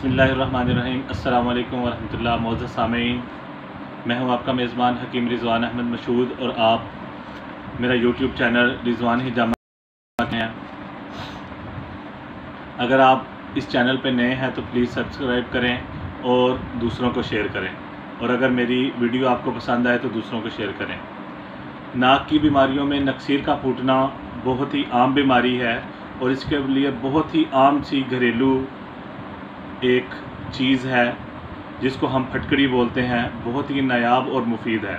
बिस्मिल्लाहिर्रहमानिर्रहीम। अस्सलाम वालेकुम वरहमतुल्लाह। मौजूद सामीन, मैं हूं आपका मेज़बान हकीम रिज़वान अहमद मशहूद और आप मेरा यूट्यूब चैनल रिज़वान हिजामा हैं। अगर आप इस चैनल पर नए हैं तो प्लीज़ सब्सक्राइब करें और दूसरों को शेयर करें, और अगर मेरी वीडियो आपको पसंद आए तो दूसरों को शेयर करें। नाक की बीमारियों में नक्सीर का फूटना बहुत ही आम बीमारी है और इसके लिए बहुत ही आम सी घरेलू एक चीज़ है जिसको हम फटकड़ी बोलते हैं। बहुत ही नायाब और मुफीद है।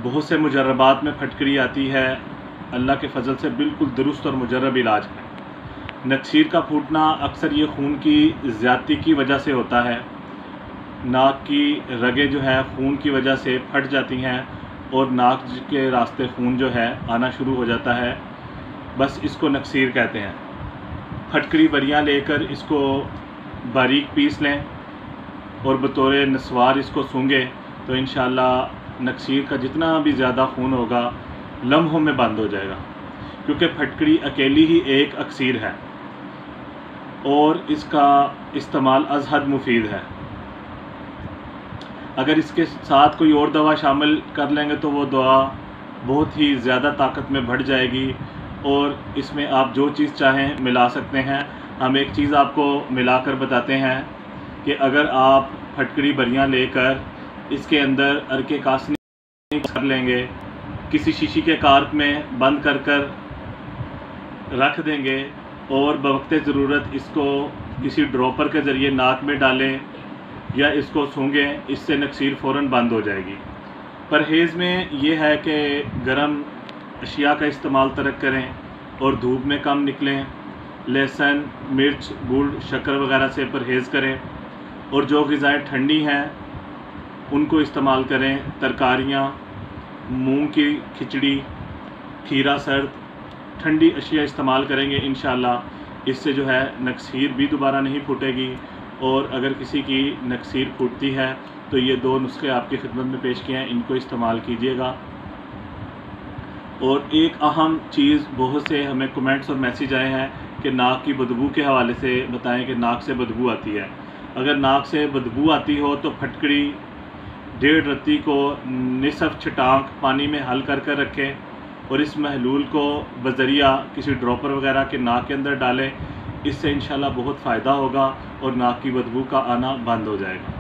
बहुत से मुजर्रबात में फटकड़ी आती है। अल्लाह के फ़ज़ल से बिल्कुल दुरुस्त और मुजर्रब इलाज है। नक्सीर का फूटना अक्सर ये खून की ज़्यादती की वजह से होता है। नाक की रगें जो है खून की वजह से फट जाती हैं और नाक के रास्ते खून जो है आना शुरू हो जाता है। बस इसको नक्सीर कहते हैं। फटकड़ी बरियाँ लेकर इसको बारीक पीस लें और बतौर नस्वार इसको सूंघें तो इंशाअल्लाह नक्सीर का जितना भी ज़्यादा खून होगा लम्हों में बंद हो जाएगा, क्योंकि फटकड़ी अकेली ही एक अक्सीर है और इसका इस्तेमाल अज़हद मुफीद है। अगर इसके साथ कोई और दवा शामिल कर लेंगे तो वो दवा बहुत ही ज़्यादा ताकत में बढ़ जाएगी और इसमें आप जो चीज़ चाहें मिला सकते हैं। हम एक चीज़ आपको मिलाकर बताते हैं कि अगर आप फटकड़ी बरियाँ लेकर इसके अंदर अरके कासनी कर लेंगे, किसी शीशी के कार्प में बंद कर रख देंगे और बवक्ते ज़रूरत इसको किसी ड्रॉपर के ज़रिए नाक में डालें या इसको सूंघें, इससे नक्सीर फ़ौरन बंद हो जाएगी। परहेज़ में ये है कि गर्म अशिया का इस्तेमाल तर्क करें और धूप में कम निकलें। लहसुन, मिर्च, गुड़, शक्कर वगैरह से परहेज़ करें और जो ग़िज़ाएँ ठंडी हैं उनको इस्तेमाल करें। तरकारियाँ, मूंग की खिचड़ी, खीरा सर्द, ठंडी अशिया इस्तेमाल करेंगे इंशाअल्लाह इससे जो है नक्सीर भी दोबारा नहीं फूटेगी। और अगर किसी की नक्सीर फूटती है तो ये दो नुस्खे आपकी खिदमत में पेश किए हैं, इनको इस्तेमाल कीजिएगा। और एक अहम चीज़, बहुत से हमें कमेंट्स और मैसेज आए हैं कि नाक की बदबू के हवाले से बताएं कि नाक से बदबू आती है। अगर नाक से बदबू आती हो तो फटकड़ी 1.5 रत्ती को निसफ छटाक पानी में हल कर रखें और इस महलूल को बज़रिया किसी ड्रॉपर वगैरह के नाक के अंदर डालें। इससे इंशाल्लाह बहुत फ़ायदा होगा और नाक की बदबू का आना बंद हो जाएगा।